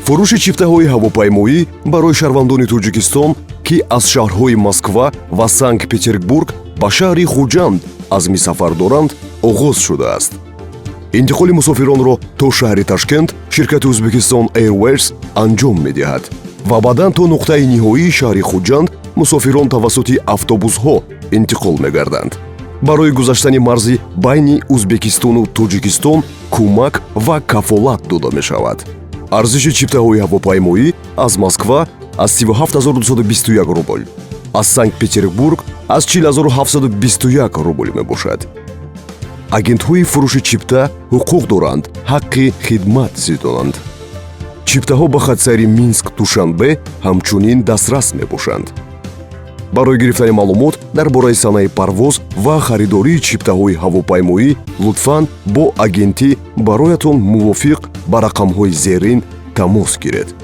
фурӯши чиптаҳои ҳавопаймоӣ барои шаҳрвандони Тоҷикистон, ки аз шаҳрҳои Москва ва Санкт-Петербург ба шаҳри Хуҷанд азми сафар доранд, оғоз шудааст. интиқоли мусофиронро то шаҳри Ташкент ширкати Узбекистон Airways анҷом медиҳад ва баъдан то нуқтаи ниҳоии шаҳри Хуҷанд мусофирон тавассути автобусҳо интиқол мегарданд. барои гузаштани марзи байни Узбекистону Тоҷикистон кӯмак ва кафолат дода мешавад. арзиши чиптаҳои ҳавопаймоӣ аз Москва аз 37221 рубл, аз Санкт-Петербург аз 40721 рубл мебошад. агентҳои фурӯши чипта ҳуқуқ доранд ҳаққи хидмат зидонанд. чиптаҳо ба хатсайри Минск Душанбе ҳамчунин дастрас мебошанд. барои гирифтани маълумот дар бораи санаи парвоз ва харидории чиптаҳои ҳавопаймоӣ лутфан бо агентӣ бароятон мувофиқ ба рақамҳои зерин тамос гиред.